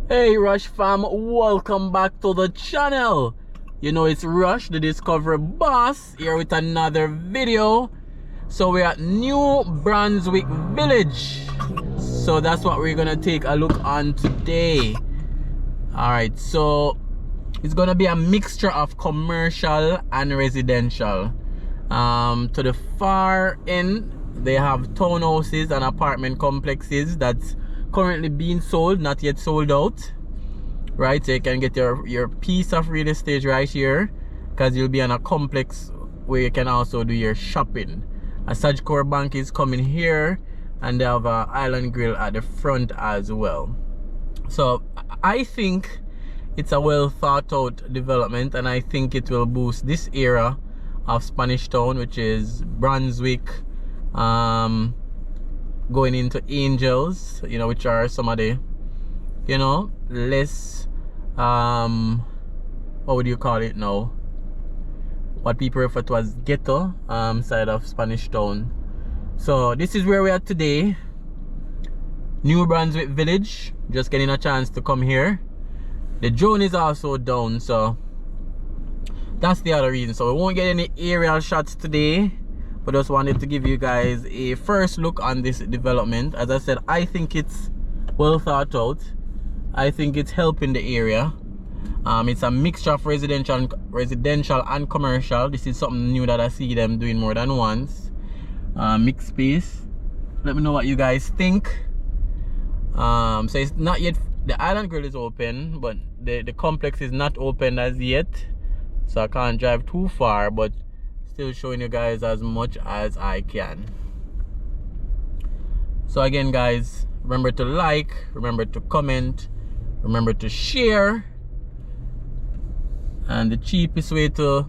Hey Rush fam, welcome back to the channel. You know it's Rush, the Discovery Boss, here with another video. So we're at New Brunswick Village. So that's what we're gonna take a look on today. Alright, so it's gonna be a mixture of commercial and residential. To the far end, they have townhouses and apartment complexes that's currently being sold, not yet sold out, right? So you can get your piece of real estate right here, because you'll be on a complex where you can also do your shopping. A SAGICOR bank is coming here, and they have an island grill at the front as well. So I think it's a well thought out development, and I think it will boost this era of Spanish Town, which is Brunswick, going into Angels, you know, which are some of the, you know, less what would you call it now, what people refer to as ghetto side of Spanish Town. So this is where we are today, New Brunswick Village. Just getting a chance to come here. The drone is also down, so that's the other reason. So we won't get any aerial shots today, but just wanted to give you guys a first look on this development. As I said, I think it's well thought out. I think it's helping the area. It's a mixture of residential and commercial. This is something new that I see them doing more than once. Mixed space. Let me know what you guys think. So it's not yet, the island grill is open, but the complex is not open as yet, so I can't drive too far, but still showing you guys as much as I can. So again guys, remember to like, remember to comment, remember to share, and the cheapest way to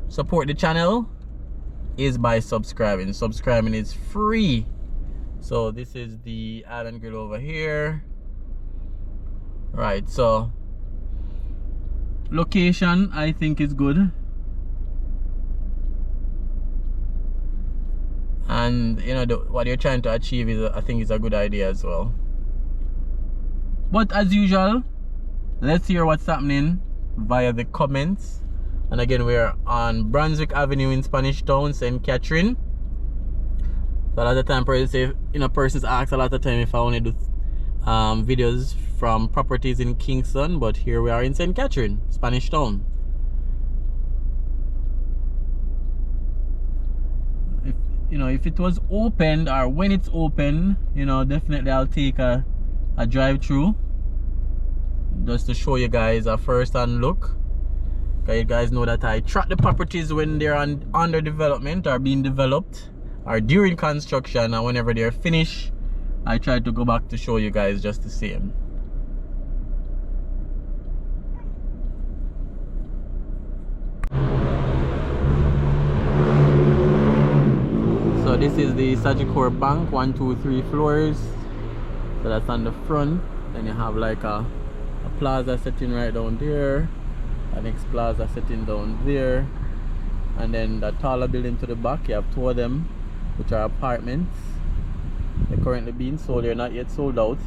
support the channel is by subscribing. Subscribing is free. So this is the island grill over here, right? So location I think is good, and you know what you're trying to achieve is, I think, is a good idea as well. But as usual, let's hear what's happening via the comments. And again, we're on Brunswick Avenue in Spanish Town, St. Catherine. So a lot of time, persons ask a lot of time if I want to do videos from properties in Kingston, but here we are in St. Catherine, Spanish Town. If it was opened, or when it's open, definitely I'll take a drive-through just to show you guys a first-hand look. Okay, you guys know that I track the properties when they're under development or being developed or during construction, and whenever they're finished, I try to go back to show you guys just the same. So this is the SAGICOR bank, 1, 2, 3 floors. So that's on the front. Then you have like a plaza setting right down there, a next plaza setting down there, and then the taller building to the back, you have 2 of them, which are apartments. They're currently being sold. They're not yet sold out.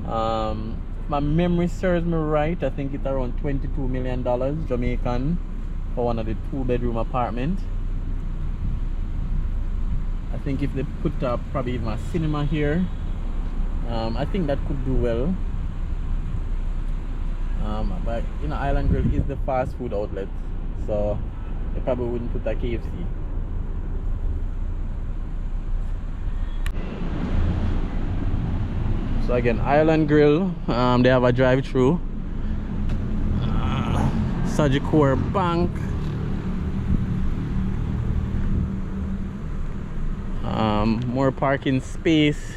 If my memory serves me right, I think it's around $22 million Jamaican for one of the 2-bedroom apartment. I think if they put up probably even a cinema here, I think that could do well. But Island Grill is the fast food outlet, so they probably wouldn't put a KFC. So again, Island Grill, they have a drive-through. SAGICOR Bank. More parking space.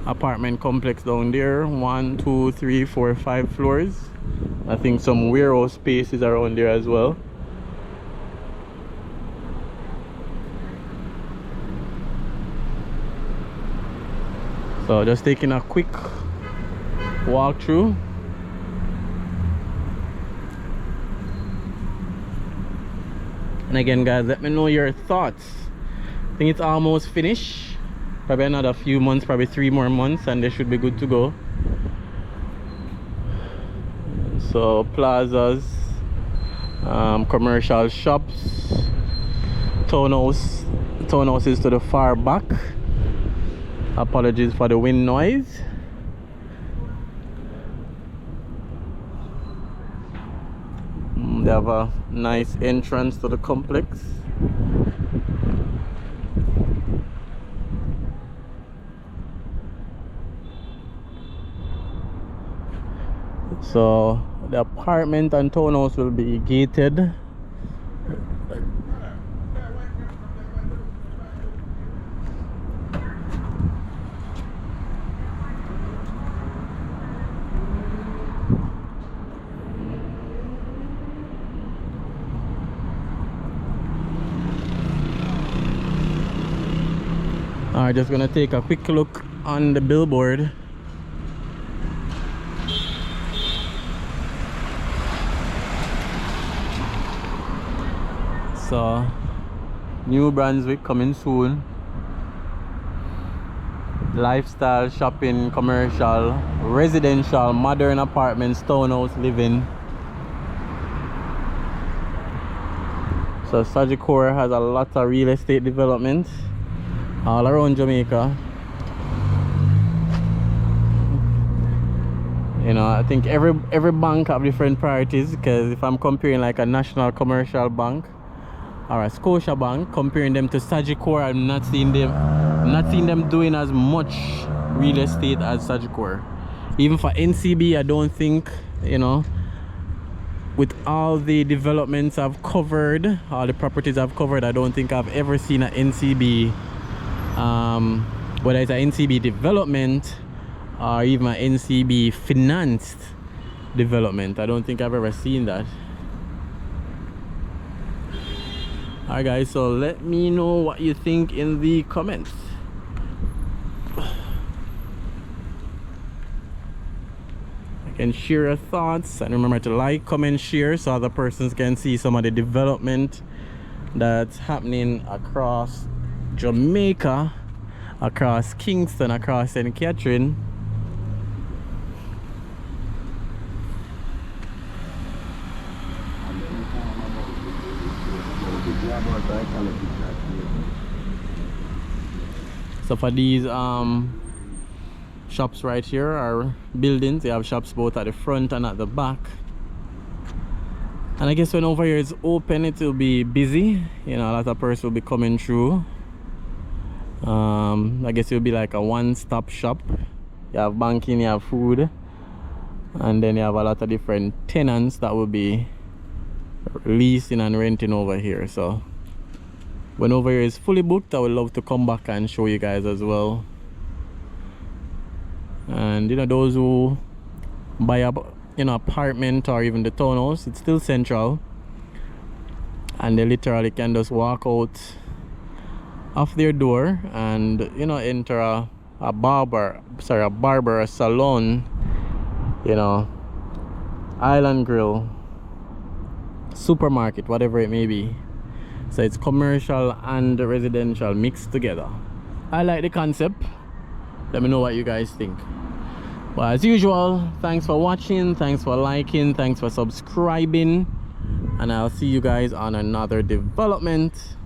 Apartment complex down there, 1, 2, 3, 4, 5 floors. I think some warehouse spaces around there as well. So just taking a quick walk through. And again guys, let me know your thoughts. I think it's almost finished. Probably another few months, probably 3 more months, and they should be good to go. So plazas, commercial shops, townhouse is to the far back. Apologies for the wind noise. They have a nice entrance to the complex. So the apartment and townhouse will be gated. Alright, just gonna take a quick look on the billboard. So, New Brunswick coming soon. Lifestyle, shopping, commercial, residential, modern apartments, townhouse living. So SAGICOR has a lot of real estate development all around Jamaica. You know, I think every bank have different priorities, because if I'm comparing like a national commercial bank or a Scotia bank, comparing them to SAGICOR, I'm not seeing them doing as much real estate as SAGICOR. Even for NCB, I don't think, you know, with all the developments I've covered, all the properties I've covered, I don't think I've ever seen an NCB, whether it's an NCB development or even an NCB financed development. I don't think I've ever seen that. Alright guys, so let me know what you think in the comments. You can share your thoughts, and remember to like, comment, share so other persons can see some of the development that's happening across Jamaica, across Kingston, across St. Catherine. So for these shops right here are buildings. They have shops both at the front and at the back. And I guess when over here is open, it will be busy. You know, a lot of persons will be coming through. I guess it will be like a one-stop shop. You have banking, you have food, and then you have a lot of different tenants that will be leasing and renting over here. So when over here is fully booked, I would love to come back and show you guys as well. And you know, those who buy a, you know, apartment or even the townhouse, it's still central, and they literally can just walk out of their door and, you know, enter a barber, a salon, you know, island grill, supermarket, whatever it may be. So it's commercial and residential mixed together. I like the concept. Let me know what you guys think. Well, as usual, thanks for watching, thanks for liking, thanks for subscribing, and I'll see you guys on another development.